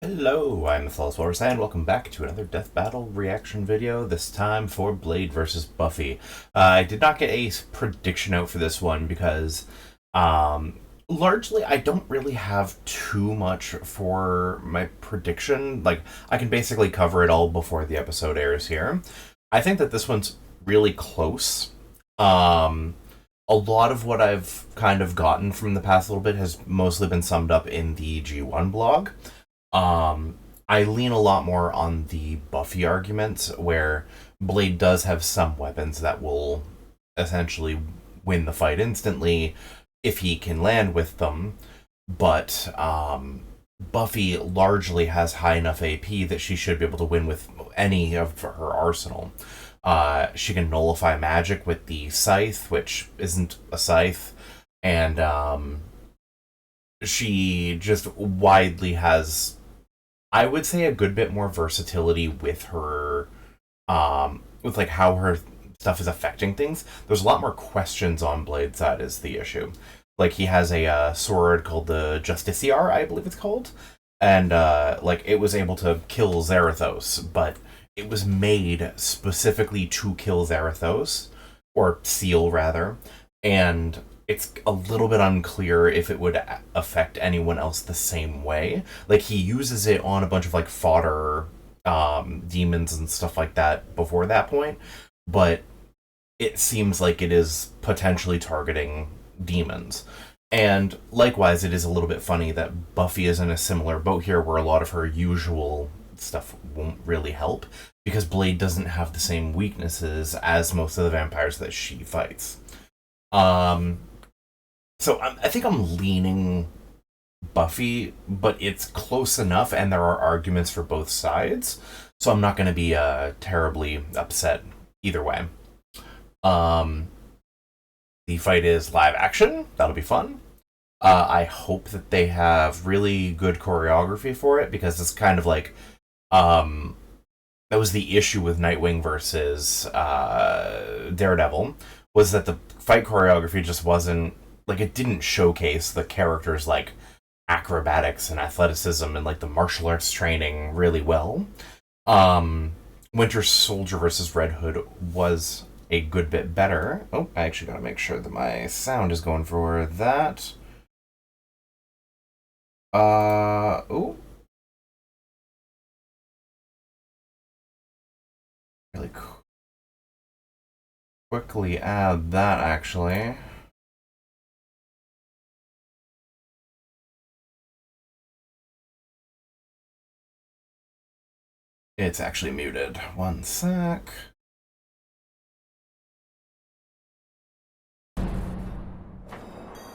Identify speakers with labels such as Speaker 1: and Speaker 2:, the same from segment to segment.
Speaker 1: Hello, I'm the Flawless Walrus, and welcome back to another Death Battle reaction video, this time for Blade vs. Buffy. I did not get a prediction out for this one because, largely, I don't really have too much for my prediction. Like, I can basically cover it all before the episode airs here. I think that this one's really close. A lot of what I've kind of gotten from the past little bit has mostly been summed up in the G1 blog. I lean a lot more on the Buffy arguments, where Blade does have some weapons that will essentially win the fight instantly if he can land with them, but Buffy largely has high enough AP that she should be able to win with any of her arsenal. She can nullify magic with the scythe, which isn't a scythe, and she just widely has, I would say, a good bit more versatility with her, with like how her stuff is affecting things. There's a lot more questions on Blade's side is the issue. Like, he has a sword called the Justiciar, I believe it's called, and like, it was able to kill Zarathos, but it was made specifically to kill Zarathos, or Seal rather, and it's a little bit unclear if it would affect anyone else the same way. Like, he uses it on a bunch of, like, fodder demons and stuff like that before that point, but it seems like it is potentially targeting demons. And likewise, it is a little bit funny that Buffy is in a similar boat here, where a lot of her usual stuff won't really help, because Blade doesn't have the same weaknesses as most of the vampires that she fights. So I think I'm leaning Buffy, but it's close enough, and there are arguments for both sides, so I'm not going to be terribly upset either way. The fight is live action. That'll be fun. I hope that they have really good choreography for it, because it's kind of like, that was the issue with Nightwing versus Daredevil, was that the fight choreography just wasn't, like, it didn't showcase the characters' like acrobatics and athleticism and like the martial arts training really well. Winter Soldier versus Red Hood was a good bit better. Oh, I actually gotta make sure that my sound is going for that. Oh. Really quickly add that, actually. It's actually muted. One sec.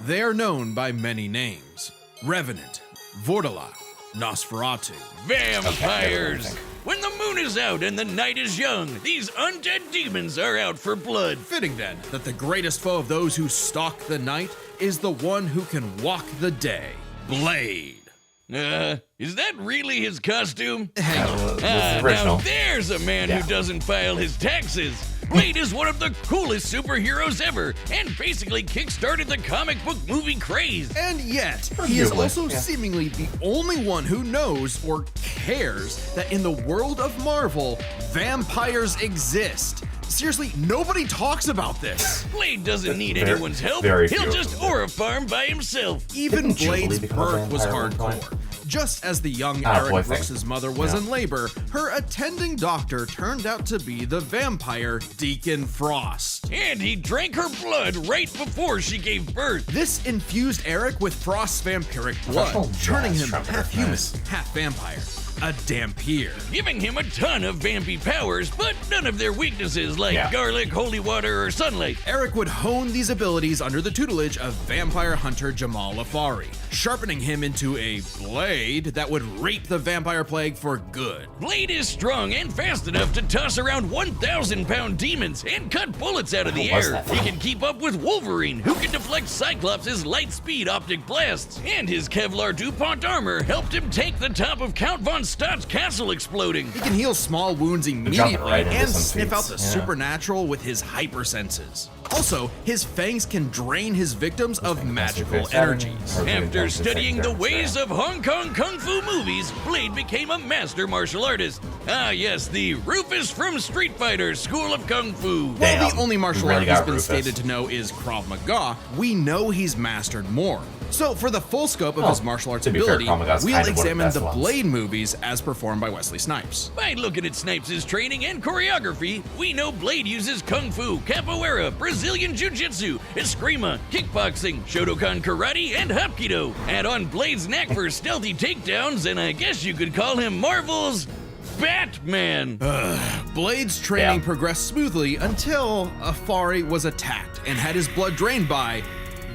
Speaker 2: They are known by many names: Revenant, Vortolak, Nosferatu.
Speaker 3: Vampires! When the moon is out and the night is young, these undead demons are out for blood.
Speaker 2: Fitting then that the greatest foe of those who stalk the night is the one who can walk the day, Blade.
Speaker 3: Is that really his costume?
Speaker 1: Original.
Speaker 3: Now there's a man who doesn't file his taxes. Blade is one of the coolest superheroes ever, and basically kickstarted the comic book movie craze.
Speaker 2: And yet, he is also
Speaker 1: Yeah.
Speaker 2: seemingly the only one who knows or cares that in the world of Marvel, vampires exist. Seriously, nobody talks about this.
Speaker 3: Blade doesn't need
Speaker 1: Very-
Speaker 3: anyone's help.
Speaker 1: very
Speaker 3: He'll
Speaker 1: few of
Speaker 3: just
Speaker 1: them.
Speaker 3: aura farm by himself.
Speaker 2: Even
Speaker 1: Didn't Jubilee
Speaker 2: Blade's
Speaker 1: become a
Speaker 2: birth was
Speaker 1: vampire at one
Speaker 2: hardcore.
Speaker 1: point?
Speaker 2: Just as the young
Speaker 1: boy
Speaker 2: Eric
Speaker 1: thing.
Speaker 2: Brooks's mother was
Speaker 1: Yeah.
Speaker 2: in labor, her attending doctor turned out to be the vampire Deacon Frost.
Speaker 3: And he drank her blood right before she gave birth.
Speaker 2: This infused Eric with Frost's vampiric
Speaker 1: Professional
Speaker 2: blood, turning
Speaker 1: jazz
Speaker 2: him
Speaker 1: trumpeter.
Speaker 2: half human,
Speaker 1: Nice.
Speaker 2: half vampire. A Dampier.
Speaker 3: Giving him a ton of vampy powers, but none of their weaknesses like garlic, holy water, or sunlight.
Speaker 2: Eric would hone these abilities under the tutelage of vampire hunter Jamal Afari, sharpening him into a blade that would rape the vampire plague for good.
Speaker 3: Blade is strong and fast enough to toss around 1,000-pound demons and cut bullets out of the
Speaker 1: What was
Speaker 3: air.
Speaker 1: that
Speaker 3: He
Speaker 1: from?
Speaker 3: can keep up with Wolverine, who can deflect Cyclops' light-speed optic blasts. And his Kevlar DuPont armor helped him take the top of Count Von Lestat's castle exploding.
Speaker 2: He can heal small wounds immediately
Speaker 1: right into
Speaker 2: and
Speaker 1: some
Speaker 2: sniff out
Speaker 1: feats,
Speaker 2: the
Speaker 1: yeah.
Speaker 2: supernatural with his hypersenses. Also, his fangs can drain his victims of magical energies.
Speaker 3: After studying the ways of Hong Kong Kung Fu movies, Blade became a master martial artist. Ah yes, the Rufus from Street Fighter School of Kung Fu.
Speaker 2: While
Speaker 1: Damn,
Speaker 2: the only martial
Speaker 1: we
Speaker 2: art
Speaker 1: really
Speaker 2: he's
Speaker 1: got
Speaker 2: been
Speaker 1: Rufus.
Speaker 2: stated to know is Krav Maga, we know he's mastered more. So for the full scope of his martial arts
Speaker 1: to be fair,
Speaker 2: ability,
Speaker 1: Krav Maga's
Speaker 2: we'll
Speaker 1: kind of one of the
Speaker 2: examine
Speaker 1: best
Speaker 2: the
Speaker 1: ones.
Speaker 2: Blade movies as performed by Wesley Snipes.
Speaker 3: By looking at Snipes' training and choreography, we know Blade uses Kung Fu, Capoeira, Brazilian Jiu-Jitsu, Eskrima, Kickboxing, Shotokan Karate, and Hapkido. Add on Blade's knack for stealthy takedowns, and I guess you could call him Marvel's Batman.
Speaker 2: Blade's training
Speaker 1: Yeah.
Speaker 2: progressed smoothly until Afari was attacked and had his blood drained by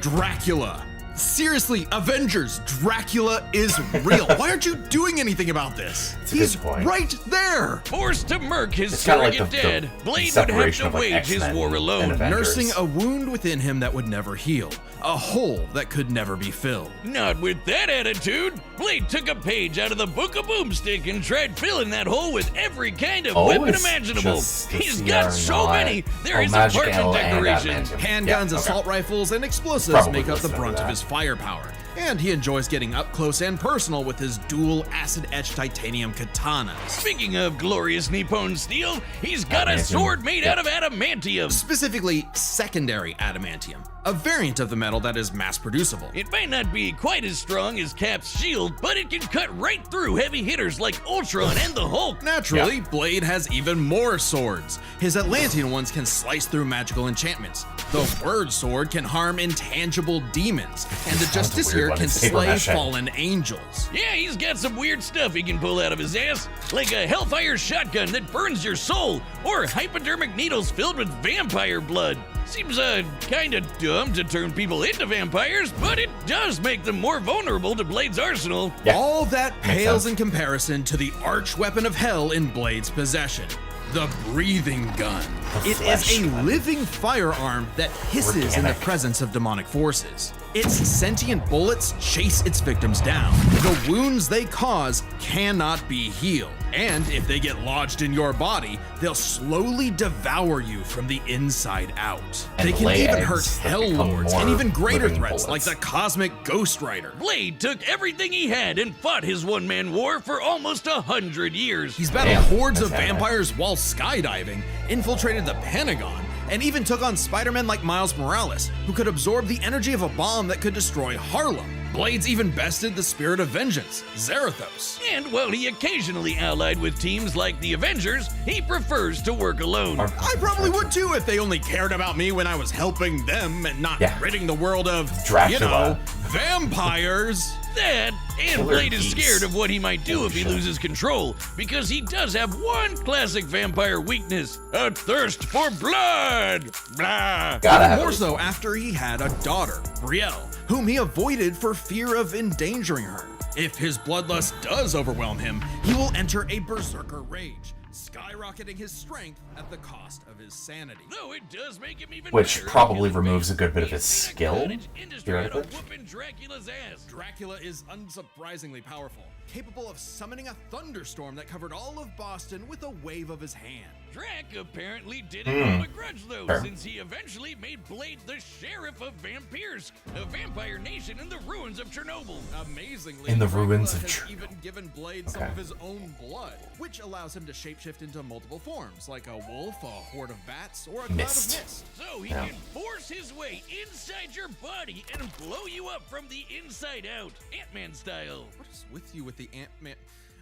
Speaker 2: Dracula. Seriously, Avengers, Dracula is real. Why aren't you doing anything about this?
Speaker 1: a good
Speaker 2: He's
Speaker 1: point.
Speaker 2: right there.
Speaker 3: Forced to murk his
Speaker 1: It's kinda like
Speaker 3: surrogate
Speaker 1: the
Speaker 3: dad, Blade would have
Speaker 1: separation
Speaker 3: to
Speaker 1: of, like,
Speaker 3: wage his
Speaker 1: X-Men
Speaker 3: war
Speaker 1: and
Speaker 3: alone.
Speaker 1: Avengers.
Speaker 2: Nursing a wound within him that would never heal. A hole that could never be filled.
Speaker 3: Not with that attitude. Blade took a page out of the Book of Boomstick and tried filling that hole with every kind of weapon
Speaker 1: it's
Speaker 3: imaginable.
Speaker 1: just the
Speaker 3: He's got so
Speaker 1: CR9.
Speaker 3: many. There is
Speaker 1: Magic
Speaker 3: apartment
Speaker 1: L and
Speaker 3: decoration.
Speaker 1: Adamantium.
Speaker 2: Handguns,
Speaker 1: Yeah, okay.
Speaker 2: assault rifles, and explosives
Speaker 1: Probably
Speaker 2: make up the
Speaker 1: listened to
Speaker 2: brunt of
Speaker 1: that.
Speaker 2: his firepower. And he enjoys getting up close and personal with his dual acid-etched titanium katanas.
Speaker 3: Speaking of glorious Nippon steel, he's got a
Speaker 1: Adamantium.
Speaker 3: sword made
Speaker 1: Yeah.
Speaker 3: out of adamantium.
Speaker 2: Specifically, secondary adamantium, a variant of the metal that is mass-producible.
Speaker 3: It might not be quite as strong as Cap's shield, but it can cut right through heavy hitters like Ultron and the Hulk.
Speaker 2: Naturally, Blade has even more swords. His Atlantean ones can slice through magical enchantments. The Word Sword can harm intangible demons, and the
Speaker 1: That's a weird
Speaker 2: Justiciar
Speaker 1: one.
Speaker 2: can
Speaker 1: It's paper
Speaker 2: slay
Speaker 1: mache.
Speaker 2: fallen angels.
Speaker 3: Yeah, he's got some weird stuff he can pull out of his ass, like a Hellfire shotgun that burns your soul, or hypodermic needles filled with vampire blood. Seems kinda dumb to turn people into vampires, but it does make them more vulnerable to Blade's arsenal.
Speaker 1: Yeah.
Speaker 2: All that
Speaker 1: Makes
Speaker 2: pales
Speaker 1: sense.
Speaker 2: in comparison to the arch weapon of hell in Blade's possession. The breathing gun.
Speaker 1: The
Speaker 2: It is
Speaker 1: flesh
Speaker 2: a
Speaker 1: gun.
Speaker 2: living firearm that hisses in the
Speaker 1: Organic.
Speaker 2: presence of demonic forces. Its sentient bullets chase its victims down. The wounds they cause cannot be healed. And if they get lodged in your body, they'll slowly devour you from the inside out.
Speaker 1: And
Speaker 2: they can
Speaker 1: lay
Speaker 2: even
Speaker 1: eggs
Speaker 2: hurt
Speaker 1: that
Speaker 2: hell
Speaker 1: become
Speaker 2: lords
Speaker 1: more
Speaker 2: and even greater
Speaker 1: living
Speaker 2: threats like
Speaker 1: bullets.
Speaker 2: the cosmic Ghost Rider.
Speaker 3: Blade took everything he had and fought his one-man war for almost 100 years.
Speaker 2: He's battled
Speaker 1: Damn,
Speaker 2: hordes of
Speaker 1: that's anime.
Speaker 2: vampires while skydiving, infiltrated the Pentagon, and even took on Spider-Man like Miles Morales, who could absorb the energy of a bomb that could destroy Harlem. Blade's even bested the spirit of vengeance, Zarathos.
Speaker 3: And while he occasionally allied with teams like the Avengers, he prefers to work alone.
Speaker 2: I probably would too if they only cared about me when I was helping them and not
Speaker 1: Yeah.
Speaker 2: ridding the world of,
Speaker 1: Dracula.
Speaker 2: vampires.
Speaker 3: That, and
Speaker 1: Killer
Speaker 3: Blade is
Speaker 1: geese.
Speaker 3: scared of what he might do if he
Speaker 1: shit.
Speaker 3: loses control, because he does have one classic vampire weakness: a thirst for blood. Blah.
Speaker 1: Gotta
Speaker 2: Even
Speaker 1: have
Speaker 2: more
Speaker 1: it.
Speaker 2: so after he had a daughter, Brielle, whom he avoided for fear of endangering her. If his bloodlust does overwhelm him, he will enter a berserker rage, skyrocketing his strength at the cost of his sanity.
Speaker 3: Though it does make him even
Speaker 1: Which
Speaker 3: better
Speaker 1: probably
Speaker 3: at
Speaker 1: removes a good bit of
Speaker 3: He's
Speaker 1: his
Speaker 3: got
Speaker 1: skill,
Speaker 3: cottage industry at a
Speaker 1: theoretically.
Speaker 3: whooping Dracula's ass.
Speaker 2: Dracula is unsurprisingly powerful, capable of summoning a thunderstorm that covered all of Boston with a wave of his hand.
Speaker 3: Drac apparently didn't hold a grudge though,
Speaker 1: Fair.
Speaker 3: since he eventually made Blade the sheriff of Vampires, a vampire nation in the ruins of Chernobyl.
Speaker 2: Amazingly,
Speaker 1: In the
Speaker 2: Dracula
Speaker 1: ruins of
Speaker 2: has
Speaker 1: Chernobyl.
Speaker 2: even given Blade some
Speaker 1: Okay.
Speaker 2: of his own blood, which allows him to shapeshift into multiple forms, like a wolf, a horde of bats, or a cloud
Speaker 1: Mist.
Speaker 2: of mist.
Speaker 3: So he
Speaker 1: Yeah.
Speaker 3: can force his way inside your body and blow you up from the inside out, Ant-Man style.
Speaker 2: What is with you with the Ant-Man?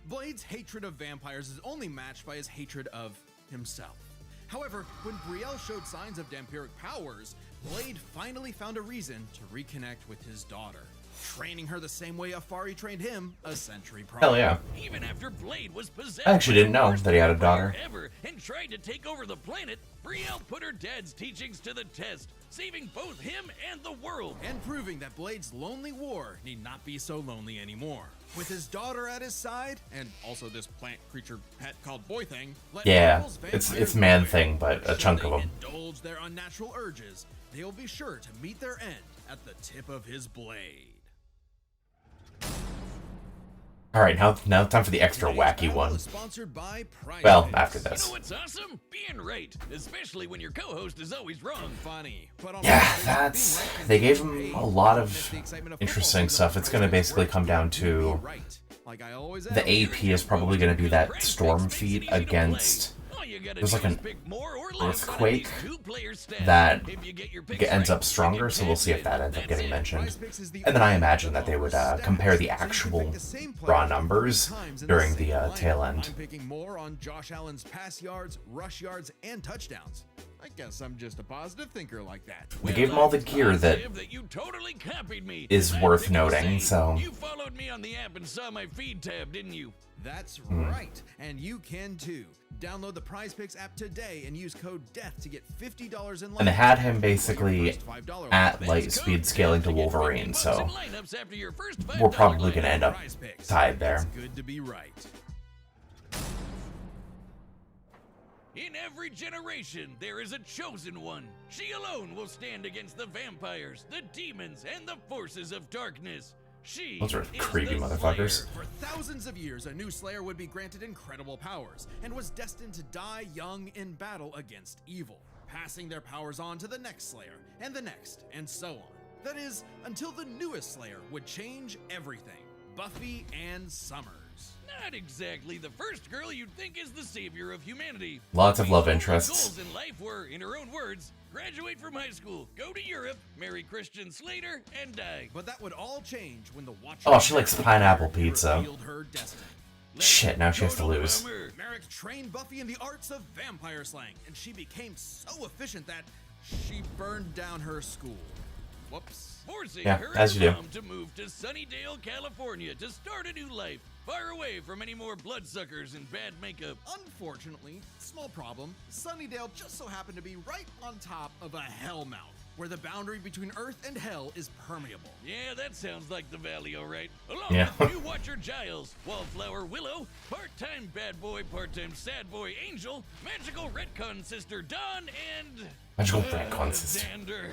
Speaker 2: Blade's hatred of vampires is only matched by his hatred of himself. However, when Brielle showed signs of vampiric powers, Blade finally found a reason to reconnect with his daughter, training her the same way Afari trained him a century prior.
Speaker 1: Hell yeah.
Speaker 3: Even after Blade was possessed
Speaker 1: I actually
Speaker 3: by
Speaker 1: didn't
Speaker 3: the
Speaker 1: know
Speaker 3: worst
Speaker 1: that he had a
Speaker 3: vampire
Speaker 1: daughter.
Speaker 3: ever and tried to take over the planet, Brielle put her dad's teachings to the test, saving both him and the world.
Speaker 2: And proving that Blade's lonely war need not be so lonely anymore. With his daughter at his side, and also this plant creature pet called Boy Thing, let
Speaker 1: Yeah,
Speaker 2: Marvel's
Speaker 1: it's
Speaker 2: vampires
Speaker 1: Man
Speaker 2: know
Speaker 1: Thing, but a
Speaker 2: should
Speaker 1: chunk
Speaker 2: they
Speaker 1: of 'em.
Speaker 2: indulge their unnatural urges, they'll be sure to meet their end at the tip of his blade.
Speaker 1: All right, now time for the extra
Speaker 2: Today's
Speaker 1: wacky
Speaker 2: battle
Speaker 1: one.
Speaker 2: is sponsored by Prize
Speaker 1: Well,
Speaker 2: Picks.
Speaker 1: after
Speaker 3: You know
Speaker 1: this.
Speaker 3: what's awesome? Being right, especially when your co-host is always wrong.
Speaker 2: Funny, but on
Speaker 1: Yeah,
Speaker 2: Fridays,
Speaker 1: that's...
Speaker 2: being right can
Speaker 1: They
Speaker 2: be
Speaker 1: gave
Speaker 2: great.
Speaker 1: him a lot
Speaker 2: Don't
Speaker 1: of
Speaker 2: miss the excitement of
Speaker 1: interesting
Speaker 2: football
Speaker 1: stuff.
Speaker 2: season
Speaker 1: It's
Speaker 2: on
Speaker 1: going to
Speaker 2: Prize Picks,
Speaker 1: basically
Speaker 2: where
Speaker 1: come
Speaker 2: you
Speaker 1: down
Speaker 2: can
Speaker 1: to...
Speaker 2: be right. Like I always
Speaker 1: The
Speaker 2: am.
Speaker 1: AP is probably going to be that storm feat against... There's like an earthquake that ends up stronger, so we'll see if that ends up getting mentioned. And then I imagine that they would compare the actual raw numbers during the tail end.
Speaker 2: I'm picking more on Josh Allen's pass yards, rush yards, and touchdowns. I guess I'm just a positive thinker like that.
Speaker 1: They gave him all the gear that is worth noting, so...
Speaker 3: You followed me on the app and saw my feed tab, didn't you?
Speaker 2: That's right, and you can too. Download the Prize Picks app today and use code DEATH to get $50 in life.
Speaker 1: And they had him basically at light speed scaling to Wolverine, so we're probably going to end up tied there.
Speaker 2: It's good to be right.
Speaker 3: In every generation, there is a chosen one. She alone will stand against the vampires, the demons, and the forces of darkness. She
Speaker 1: Those are
Speaker 3: is
Speaker 1: creepy
Speaker 3: the
Speaker 1: motherfuckers.
Speaker 3: Slayer.
Speaker 2: For thousands of years, a new Slayer would be granted incredible powers and was destined to die young in battle against evil, passing their powers on to the next Slayer and the next, and so on. That is, until the newest Slayer would change everything. Buffy Ann Summers.
Speaker 3: Not exactly the first girl you'd think is the savior of humanity.
Speaker 1: Lots of love
Speaker 3: Buffy's
Speaker 1: interests.
Speaker 3: goals in life were, in her own words, graduate from high school, go to Europe, marry Christian Slater, and die.
Speaker 2: But that would all change when the Watcher
Speaker 1: Oh, she likes pineapple pizza.
Speaker 2: revealed her destiny.
Speaker 1: Shit, now she has to lose.
Speaker 2: Merrick trained Buffy in the arts of vampire slang, and she became so efficient that she burned down her school. Whoops.
Speaker 3: Forcing
Speaker 1: Yeah,
Speaker 3: her
Speaker 1: as
Speaker 3: and
Speaker 1: you
Speaker 3: her
Speaker 1: do.
Speaker 3: mom to move to Sunnydale, California to start a new life, far away from any more bloodsuckers and bad makeup.
Speaker 2: Unfortunately, small problem, Sunnydale just so happened to be right on top of a hellmouth, where the boundary between Earth and Hell is permeable.
Speaker 3: Yeah, that sounds like the valley, all right. Along
Speaker 1: Yeah.
Speaker 3: with new Watcher Giles, Wallflower Willow, part-time bad boy, part-time sad boy Angel, magical retcon sister Dawn, and...
Speaker 1: Magical retcon sister.
Speaker 3: Xander.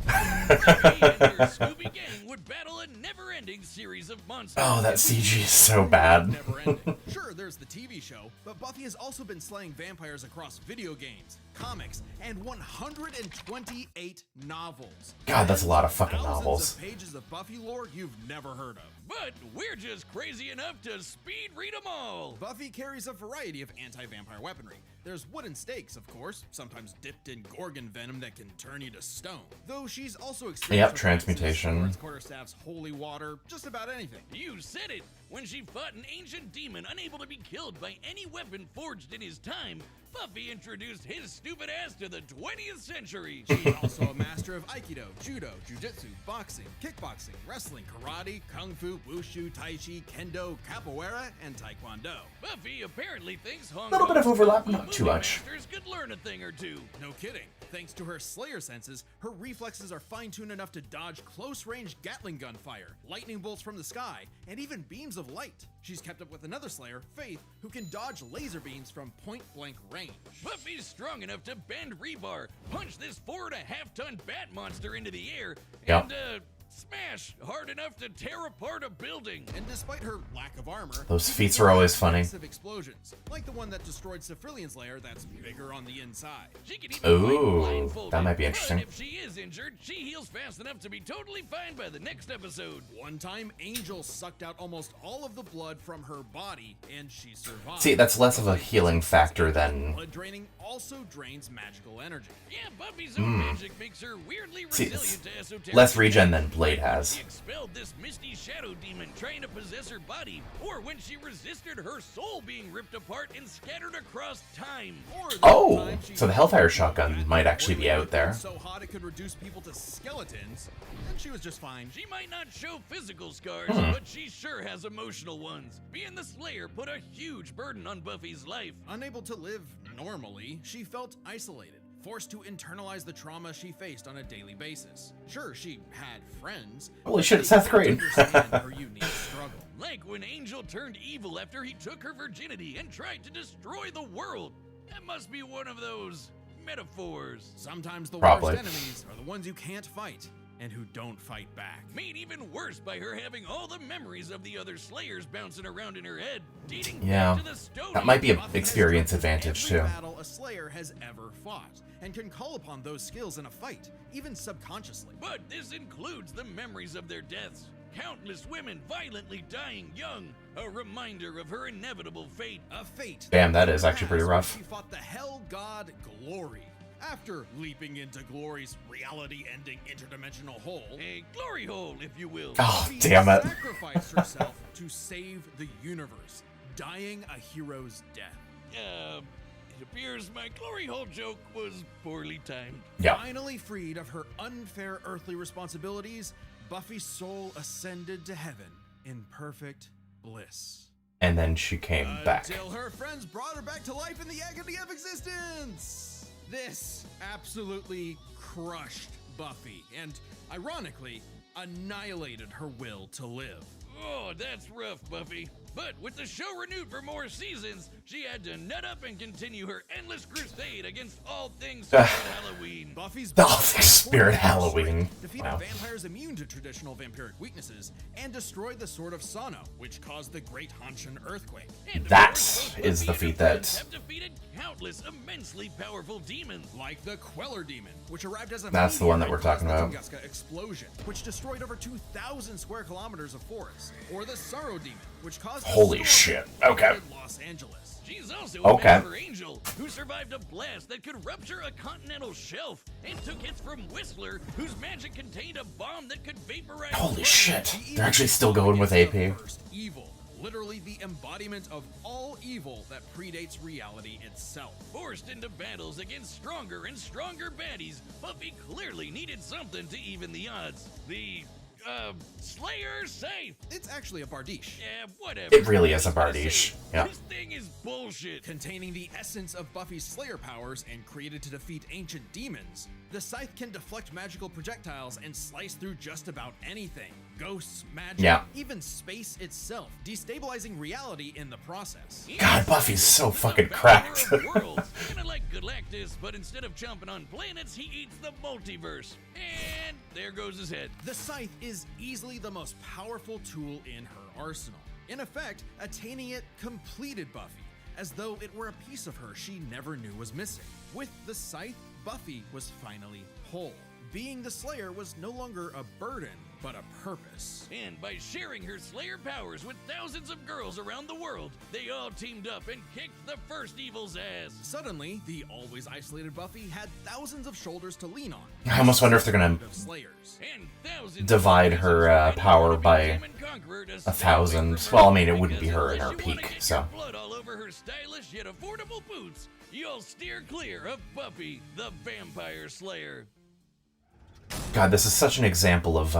Speaker 3: Buffy and her Scooby Gang would battle a never-ending series of monsters.
Speaker 1: Oh, that CG is so bad.
Speaker 2: Never ending. Sure, there's the TV show, but Buffy has also been slaying vampires across video games, comics, and 128 novels.
Speaker 1: God, that's a lot of fucking
Speaker 2: Thousands
Speaker 1: novels.
Speaker 2: of pages of Buffy lore you've never heard of.
Speaker 3: But we're just crazy enough to speed read them all.
Speaker 2: Buffy carries a variety of anti-vampire weaponry. There's wooden stakes, of course, sometimes dipped in gorgon venom that can turn you to stone. Though she's also extreme
Speaker 1: Yep,
Speaker 2: for
Speaker 1: transmutation.
Speaker 2: Florence Quarterstaff's holy water, just about anything.
Speaker 3: You said it! When she fought an ancient demon unable to be killed by any weapon forged in his time, Buffy introduced his stupid ass to the 20th century.
Speaker 2: She's also a master of Aikido, Judo, Jiu-Jitsu, boxing, kickboxing, wrestling, karate, kung fu, wushu, tai chi, kendo, capoeira, and taekwondo.
Speaker 3: Buffy apparently thinks Hong
Speaker 1: Little bit of
Speaker 3: Kong
Speaker 1: overlap,
Speaker 3: kung fu
Speaker 1: not too
Speaker 3: movie
Speaker 1: much.
Speaker 3: masters could learn a thing or two.
Speaker 2: No kidding. Thanks to her Slayer senses, her reflexes are fine-tuned enough to dodge close-range Gatling gun fire, lightning bolts from the sky, and even beams of light. She's kept up with another Slayer, Faith, who can dodge laser beams from point-blank range.
Speaker 3: Buffy's strong enough to bend rebar, punch this 4.5-ton bat monster into the air,
Speaker 1: Yep.
Speaker 3: and smash hard enough to tear apart a building.
Speaker 2: And despite her lack of armor,
Speaker 1: Those
Speaker 2: she can
Speaker 1: feats are always
Speaker 2: survive
Speaker 1: funny.
Speaker 2: massive explosions, like the one that destroyed Cephrilion's lair that's bigger on the inside.
Speaker 3: She can even
Speaker 1: Ooh,
Speaker 3: fight blindfolded.
Speaker 1: that might be interesting.
Speaker 3: But if she is injured, she heals fast enough to be totally fine by the next episode.
Speaker 2: One time, Angel sucked out almost all of the blood from her body, and she survived.
Speaker 1: See, that's less of a healing factor than...
Speaker 2: Blood draining also drains magical energy.
Speaker 3: Yeah, Buffy's own magic makes her weirdly
Speaker 1: See,
Speaker 3: resilient to esoteric.
Speaker 1: less regen than Blade has.
Speaker 3: She expelled this misty shadow demon trying to possess her body, or when she resisted her soul being ripped apart and scattered across time.
Speaker 2: Or the
Speaker 1: Oh,
Speaker 2: time she
Speaker 1: so the Hellfire shotgun might actually be out there.
Speaker 2: so hot it could reduce people to skeletons, and she was just fine.
Speaker 3: She might not show physical scars,
Speaker 1: Hmm.
Speaker 3: but she sure has emotional ones. Being the Slayer put a huge burden on Buffy's life.
Speaker 2: Unable to live normally, she felt isolated, forced to internalize the trauma she faced on a daily basis. Sure, she had friends.
Speaker 1: Holy
Speaker 2: but
Speaker 1: shit,
Speaker 2: they
Speaker 1: it's Seth
Speaker 2: didn't
Speaker 1: Green.
Speaker 2: understand her unique struggle.
Speaker 3: Like when Angel turned evil after he took her virginity and tried to destroy the world. That must be one of those metaphors.
Speaker 2: Sometimes the
Speaker 1: Probably.
Speaker 2: worst enemies are the ones you can't fight. and who don't fight back.
Speaker 3: Made even worse by her having all the memories of the other Slayers bouncing around in her head, dating
Speaker 1: Yeah,
Speaker 3: back to the Stone
Speaker 1: that might be an
Speaker 3: Age.
Speaker 2: Buffy has
Speaker 1: experience
Speaker 2: tried
Speaker 1: advantage
Speaker 2: every
Speaker 1: too.
Speaker 2: battle a Slayer has ever fought, and can call upon those skills in a fight, even subconsciously.
Speaker 3: But this includes the memories of their deaths. Countless women violently dying young, a reminder of her inevitable fate.
Speaker 2: A fate.
Speaker 1: Damn, that is actually pretty rough.
Speaker 2: She fought the hell god Glory. After leaping into Glory's reality-ending interdimensional hole,
Speaker 3: A glory hole, if you will.
Speaker 1: Oh,
Speaker 2: Buffy
Speaker 1: damn it.
Speaker 2: sacrificed herself to save the universe, dying a hero's death.
Speaker 3: It appears my glory hole joke was poorly timed.
Speaker 1: Yeah.
Speaker 2: Finally freed of her unfair earthly responsibilities, Buffy's soul ascended to heaven in perfect bliss.
Speaker 1: And then she came back.
Speaker 2: Until her friends brought her back to life in the agony of existence. This absolutely crushed Buffy and, ironically, annihilated her will to live.
Speaker 3: Oh, that's rough, Buffy. But with the show renewed for more seasons, she had to nut up and continue her endless crusade against all things Spirit Halloween.
Speaker 2: Buffy's
Speaker 1: Oh, Spirit Halloween.
Speaker 2: defeated
Speaker 1: Wow.
Speaker 2: vampires immune to traditional vampiric weaknesses and destroyed the Sword of Sano, which caused the Great Hanshin earthquake.
Speaker 3: And of
Speaker 1: That
Speaker 3: course, those
Speaker 1: is the
Speaker 3: Buffy
Speaker 1: feat
Speaker 3: and her friends
Speaker 1: that-
Speaker 3: have defeated countless immensely powerful demons.
Speaker 2: Like the Queller Demon, which arrived as a
Speaker 1: That's the one that we're
Speaker 2: meteor and
Speaker 1: talking
Speaker 2: caused
Speaker 1: about.
Speaker 2: the Tunguska explosion, which destroyed over 2,000 square kilometers of forest. Or the Sorrow Demon, which caused a
Speaker 1: Holy
Speaker 2: storm
Speaker 1: shit.
Speaker 2: that
Speaker 1: Okay.
Speaker 2: flooded Los Angeles.
Speaker 3: She's also
Speaker 1: Okay.
Speaker 3: a member angel who survived a blast that could rupture a continental shelf and took hits from Whistler, whose magic contained a bomb that could vaporize.
Speaker 1: Holy
Speaker 3: blood.
Speaker 1: shit.
Speaker 2: She
Speaker 1: They're actually
Speaker 2: even
Speaker 1: still going with
Speaker 2: against
Speaker 1: AP.
Speaker 2: the first evil, literally the embodiment of all evil that predates reality itself.
Speaker 3: Forced into battles against stronger and stronger baddies, Buffy clearly needed something to even the odds. The, Slayer Safe!
Speaker 2: It's actually a Bardiche,
Speaker 3: Yeah, whatever.
Speaker 1: It really is a Bardiche. Yeah.
Speaker 3: This thing is bullshit.
Speaker 2: containing the essence of Buffy's Slayer powers and created to defeat ancient demons. The scythe can deflect magical projectiles and slice through just about anything. Ghosts, magic,
Speaker 1: Yeah.
Speaker 2: even space itself, destabilizing reality in the process.
Speaker 1: God, Buffy's so
Speaker 3: He's
Speaker 1: fucking
Speaker 3: a
Speaker 1: cracked.
Speaker 3: devourer of worlds, kinda like Galactus, but instead of chomping on planets, he eats the multiverse. And there goes his head.
Speaker 2: The scythe is easily the most powerful tool in her arsenal. In effect, attaining it completed Buffy, as though it were a piece of her she never knew was missing. With the scythe, Buffy was finally whole. Being the Slayer was no longer a burden, but a purpose.
Speaker 3: And by sharing her Slayer powers with thousands of girls around the world, they all teamed up and kicked the first evil's ass.
Speaker 2: Suddenly, the always isolated Buffy had thousands of shoulders to lean on.
Speaker 1: I almost wonder if they're gonna
Speaker 2: Of Slayers.
Speaker 3: And thousands
Speaker 1: divide
Speaker 3: of
Speaker 1: her,
Speaker 3: voices
Speaker 1: power
Speaker 3: tried to
Speaker 1: by
Speaker 3: become and conquer to
Speaker 1: 1,000.
Speaker 3: separate
Speaker 1: Well, I
Speaker 3: her
Speaker 1: mean, it wouldn't be
Speaker 3: because
Speaker 1: her in her
Speaker 3: unless you wanna
Speaker 1: peak,
Speaker 3: get
Speaker 1: so.
Speaker 3: your blood all over her stylish yet affordable boots, you'll steer clear of Buffy, the Vampire Slayer.
Speaker 1: God, this is such an example of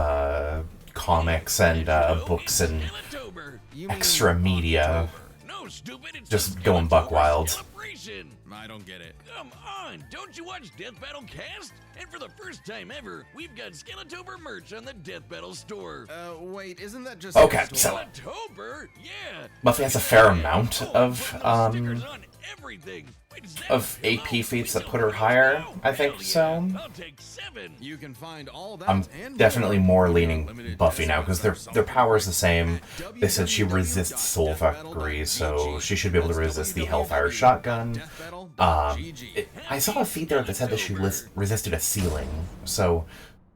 Speaker 1: comics and books and
Speaker 3: Skeletober.
Speaker 2: You mean
Speaker 1: extra media.
Speaker 2: October?
Speaker 3: No, stupid, it's
Speaker 1: Just
Speaker 3: the
Speaker 1: going buck
Speaker 3: Skeletor
Speaker 1: wild.
Speaker 3: Celebration.
Speaker 2: I don't get it.
Speaker 3: Come on, don't you watch Death Battle Cast? And for the first time ever, we've got Skeletober merch on the Death Battle store.
Speaker 2: Wait, isn't that just
Speaker 1: Okay,
Speaker 2: a
Speaker 1: so-
Speaker 2: store?
Speaker 3: Skeletober? Yeah.
Speaker 1: Buffy has a fair amount
Speaker 3: Oh,
Speaker 1: of
Speaker 3: put those stickers on everything. Wait, is that
Speaker 1: of
Speaker 3: a
Speaker 1: AP
Speaker 3: demo?
Speaker 1: feats
Speaker 3: We
Speaker 1: that
Speaker 3: don't
Speaker 1: put her
Speaker 3: really
Speaker 1: higher.
Speaker 3: know.
Speaker 1: I think
Speaker 3: Hell
Speaker 1: so.
Speaker 3: yeah, I'll take 7.
Speaker 2: You can find all that
Speaker 1: I'm
Speaker 2: and
Speaker 1: definitely more leaning
Speaker 2: limited
Speaker 1: Buffy now because their
Speaker 2: discounts
Speaker 1: power is the same.
Speaker 2: at
Speaker 1: They said she resists soul factory, so she should be able to resist the Hellfire shotgun. I saw a feat there that said that she resisted a ceiling, so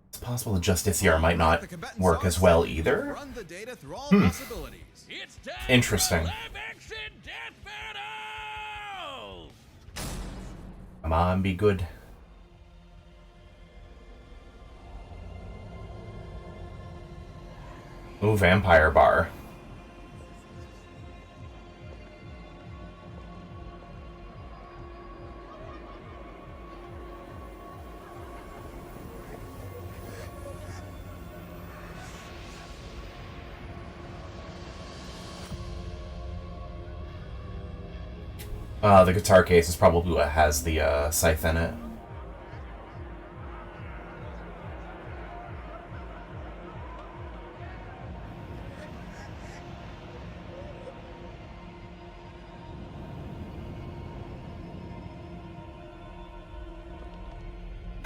Speaker 1: it's possible the Justiciar might not work as well either.
Speaker 2: Run the data through all possibilities.
Speaker 3: It's time
Speaker 1: Interesting.
Speaker 3: for a live-action Death Battle!
Speaker 1: Come on, be good. Ooh, Vampire Bar. The guitar case is probably what has the scythe in it.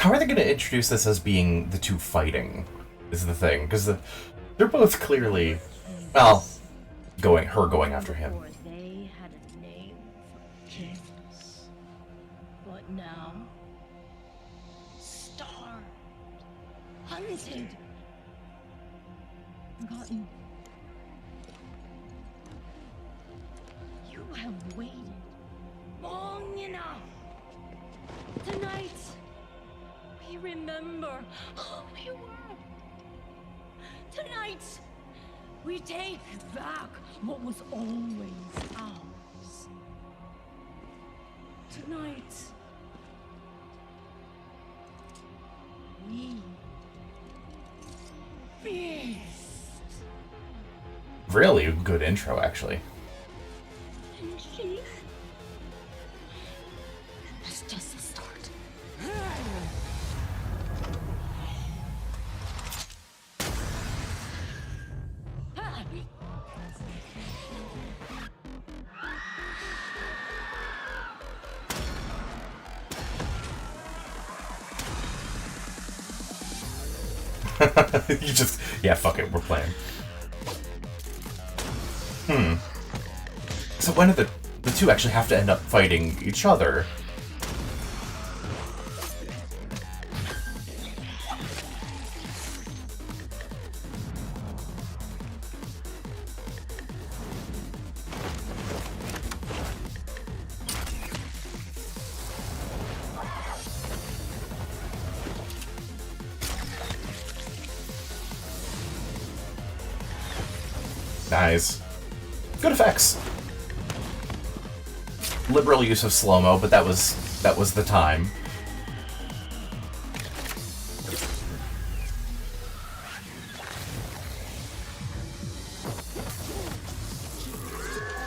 Speaker 1: How are they going to introduce this as being the two fighting? Is the thing, because they're both clearly, well, going after him.
Speaker 4: Before they had a name for kings, but now starved, hunted, forgotten. You have waited long enough. Tonight, we remember who we were. Tonight, we take back what was always ours. Tonight, we feast.
Speaker 1: Really good intro, actually.
Speaker 4: And she... That's just the start.
Speaker 1: You just, yeah, fuck it, we're playing. So when do the two actually have to end up fighting each other? Nice. Good effects. Liberal use of slow-mo, but that was the time.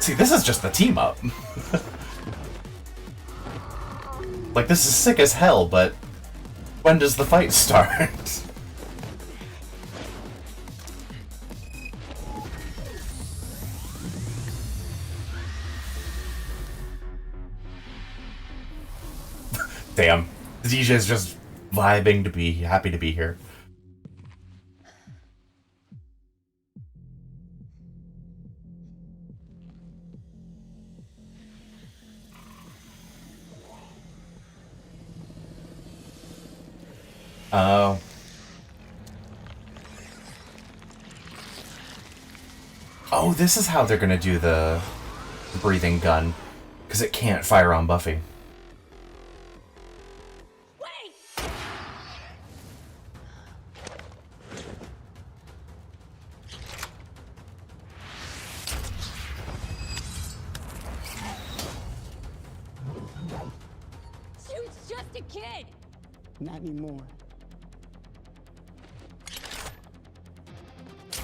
Speaker 1: See, this is just the team up. Like, this is sick as hell, but when does the fight start? Damn. DJ's just vibing to be happy to be here. Oh. Oh, this is how they're gonna do the breathing gun. Because it can't fire on Buffy.
Speaker 5: Not anymore.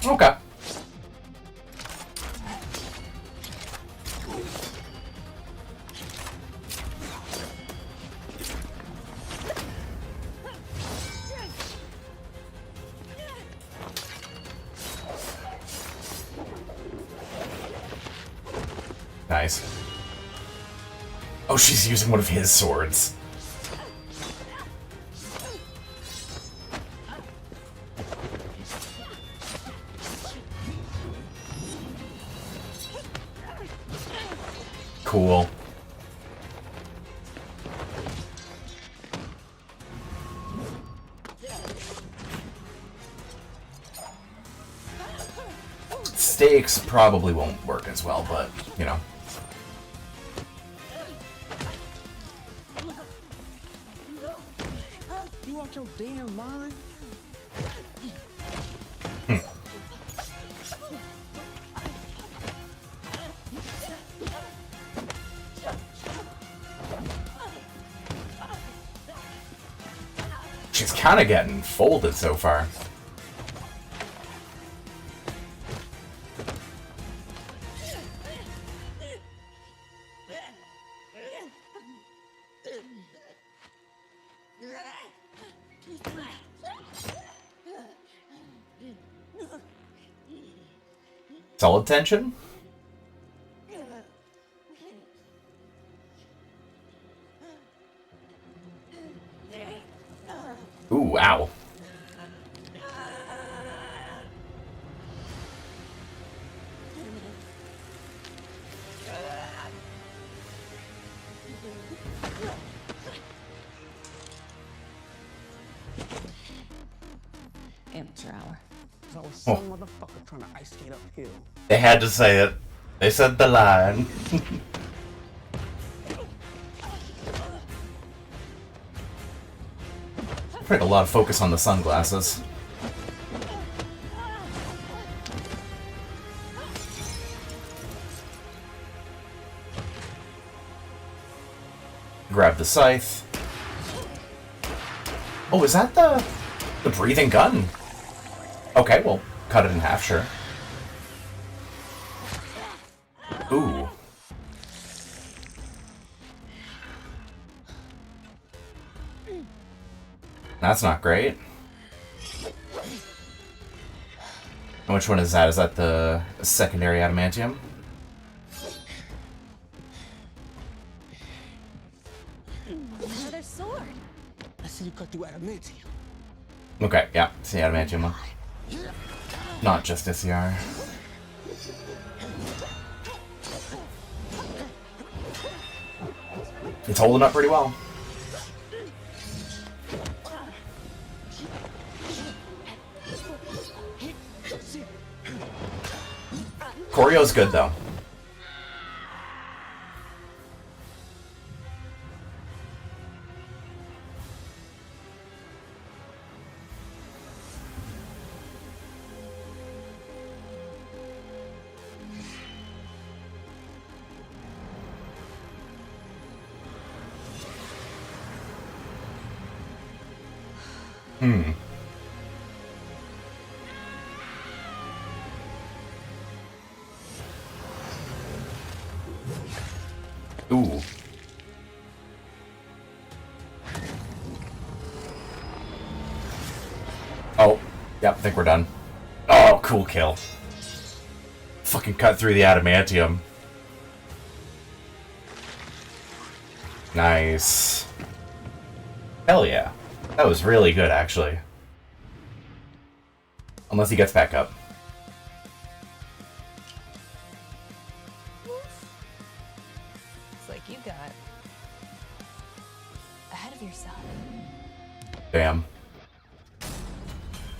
Speaker 1: Okay. Nice. Oh, she's using one of his swords. Cool. Stakes probably won't work as well, but, you know.
Speaker 5: You out your damn mind?
Speaker 1: She's kind of getting folded so far. Solid tension? Ooh, ow.
Speaker 5: Amateur hour. There's always some motherfucker trying to ice skate uphill.
Speaker 1: They had to say it. They said the line. Put a lot of focus on the sunglasses. Grab the scythe. Oh, is that the breathing gun? Okay, well, cut it in half, sure. Ooh. That's not great. And which one is that? Is that the secondary adamantium?
Speaker 6: Another sword.
Speaker 5: I see you cut through adamantium.
Speaker 1: Okay, yeah, it's the adamantium one. Not just SCR. It's holding up pretty well. Choreo's good though. Ooh. Oh, yep, I think we're done. Oh, cool kill. Fucking cut through the adamantium. Nice. Hell yeah. That was really good, actually. Unless he gets back up.
Speaker 6: It's like you got ahead of yourself.
Speaker 1: Damn.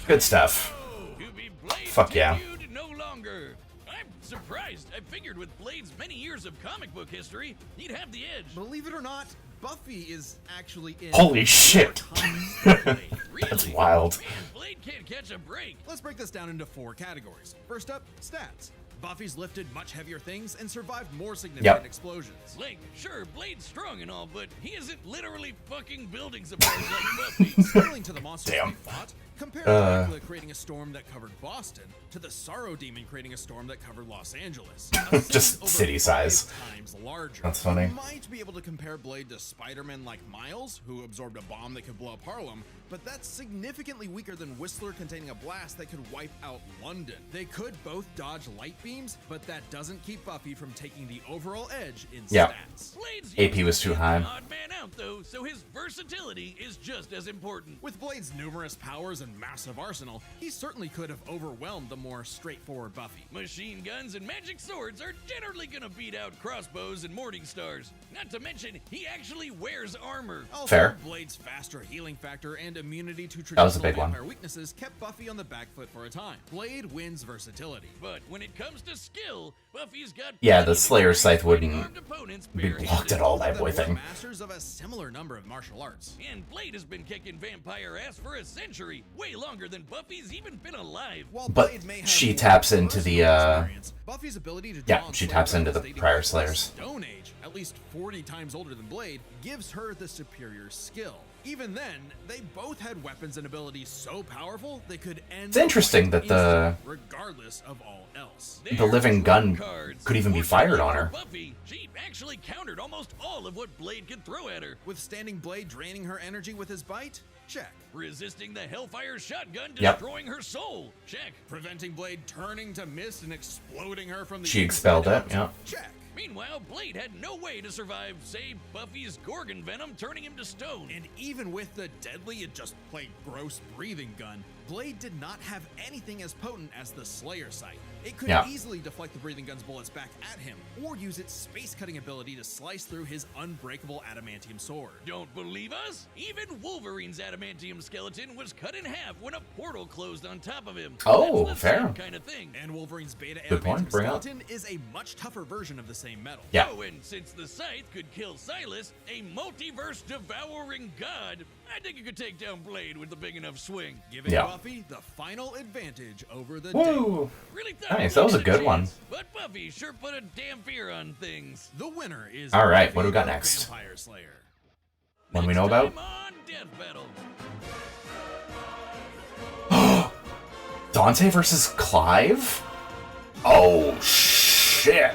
Speaker 1: Good stuff.
Speaker 3: To be Blade
Speaker 1: Fuck yeah.
Speaker 3: debuted no longer. I'm surprised. I figured with Blade's many years of comic book history, he'd have the edge.
Speaker 2: Believe it or not, Buffy is actually in
Speaker 1: Holy
Speaker 2: more
Speaker 1: shit.
Speaker 2: comics than Blade.
Speaker 1: That's
Speaker 3: Really?
Speaker 1: wild.
Speaker 3: Man, Blade can't catch a break.
Speaker 2: Let's break this down into 4 categories. First up, stats. Buffy's lifted much heavier things and survived more significant
Speaker 1: Yep.
Speaker 2: explosions.
Speaker 3: Like, sure, Blade's strong and all, but he isn't literally fucking buildings apart like Buffy.
Speaker 2: Scaling to the monsters
Speaker 1: Damn.
Speaker 2: we fought, compare Dracula creating a storm that covered Boston to the Sorrow Demon creating a storm that covered Los Angeles. A
Speaker 1: Just
Speaker 2: over
Speaker 1: city
Speaker 2: 5
Speaker 1: size.
Speaker 2: times larger.
Speaker 1: That's funny.
Speaker 2: You might be able to compare Blade to Spider-Man like Miles, who absorbed a bomb that could blow up Harlem, but that's significantly weaker than Whistler containing a blast that could wipe out London. They could both dodge light beams, but that doesn't keep Buffy from taking the overall edge in
Speaker 1: Yeah.
Speaker 2: stats.
Speaker 3: Blade's
Speaker 1: AP was
Speaker 3: usually
Speaker 1: too
Speaker 3: an
Speaker 1: high.
Speaker 3: odd man out, though, so his versatility is just as important.
Speaker 2: With Blade's numerous powers and massive arsenal, he certainly could have overwhelmed the more straightforward Buffy.
Speaker 3: Machine guns and magic swords are generally gonna beat out crossbows and morning stars. Not to mention, he actually wears armor.
Speaker 2: Also,
Speaker 1: Fair.
Speaker 2: Blade's faster healing factor and immunity to
Speaker 1: That was a
Speaker 2: traditional
Speaker 1: big one.
Speaker 2: vampire weaknesses kept Buffy on the back foot for a time. Blade wins versatility.
Speaker 3: But when it comes to skill, Buffy's got
Speaker 1: Yeah,
Speaker 3: plenty
Speaker 1: the
Speaker 3: to
Speaker 1: Slayer
Speaker 3: carry
Speaker 1: scythe wouldn't
Speaker 3: armed opponents
Speaker 1: be
Speaker 3: barehanded.
Speaker 1: blocked at all, that
Speaker 2: Both
Speaker 1: boy
Speaker 2: of them
Speaker 1: thing.
Speaker 2: were masters of a similar number of martial arts.
Speaker 3: And Blade has been kicking vampire ass for a century, way longer than Buffy's even been alive.
Speaker 2: While
Speaker 1: But
Speaker 2: Blade may have
Speaker 1: she
Speaker 2: more
Speaker 1: taps into the,
Speaker 2: personal experience, Buffy's ability to
Speaker 1: yeah,
Speaker 2: draw on
Speaker 1: she
Speaker 2: Slayer
Speaker 1: taps into
Speaker 2: weapons
Speaker 1: the
Speaker 2: dating
Speaker 1: prior
Speaker 2: back to the
Speaker 1: Slayers.
Speaker 2: Stone Age, at least 40 times older than Blade, gives her the superior skill. Even then, they both had weapons and abilities so powerful they could end.
Speaker 1: It's interesting
Speaker 2: the fight
Speaker 1: that
Speaker 2: instantly, regardless of all else.
Speaker 1: the living gun could even be fired on her.
Speaker 3: Buffy, she actually countered almost all of what Blade could throw at her.
Speaker 2: Withstanding Blade draining her energy with his bite? Check.
Speaker 3: Resisting the Hellfire shotgun,
Speaker 1: Yep.
Speaker 3: destroying her soul. Check.
Speaker 2: Preventing Blade turning to mist and exploding her from the
Speaker 1: She expelled
Speaker 2: inside
Speaker 1: it,
Speaker 2: out?
Speaker 1: yeah.
Speaker 2: Check.
Speaker 3: Meanwhile, Blade had no way to survive, say, Buffy's Gorgon venom turning him to stone.
Speaker 2: And even with the deadly and just plain gross breathing gun, Blade did not have anything as potent as the Slayer Sight. It could easily deflect the breathing gun's bullets back at him, or use its space-cutting ability to slice through his unbreakable adamantium sword.
Speaker 3: Don't believe us? Even Wolverine's adamantium skeleton was cut in half when a portal closed on top of him.
Speaker 1: Oh,
Speaker 3: That's the
Speaker 1: fair.
Speaker 3: same kind of thing.
Speaker 2: And Wolverine's beta
Speaker 1: Good point,
Speaker 2: adamantium
Speaker 1: bring it up.
Speaker 2: skeleton is a much tougher version of the same metal.
Speaker 1: Yeah.
Speaker 3: Oh, and since the Scythe could kill Silas, a multiverse devouring god, I think it could take down Blade with a big enough swing.
Speaker 2: Giving
Speaker 1: Yeah.
Speaker 2: Buffy the final advantage over the
Speaker 1: Woo!
Speaker 3: Really thought
Speaker 1: Nice,
Speaker 3: Blade
Speaker 1: that was a
Speaker 3: had
Speaker 1: good one.
Speaker 3: chance, But Buffy sure put a damn fear on things.
Speaker 2: The winner is
Speaker 1: All right,
Speaker 2: Buffy
Speaker 1: what do we got
Speaker 2: the
Speaker 1: next?
Speaker 2: Vampire Slayer.
Speaker 1: One we
Speaker 3: Next
Speaker 1: know about?
Speaker 3: time on Death Battle.
Speaker 1: Dante versus Clive? Oh, shit.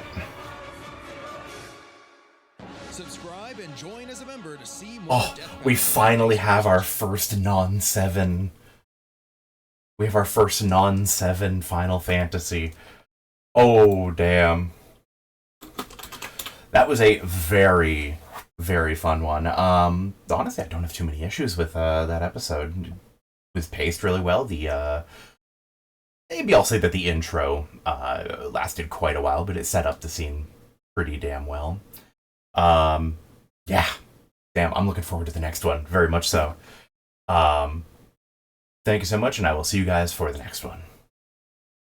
Speaker 2: Subscribe and join as a member to see more
Speaker 1: Oh,
Speaker 2: Death
Speaker 1: we
Speaker 2: Battle.
Speaker 1: finally have our first non-7. We have our first non-7 Final Fantasy. Oh, damn. That was a very, very fun one. Honestly, I don't have too many issues with that episode. It was paced really well. Maybe I'll say that the intro lasted quite a while, but it set up the scene pretty damn well. Yeah. Damn, I'm looking forward to the next one. Very much so. Thank you so much, and I will see you guys for the next one.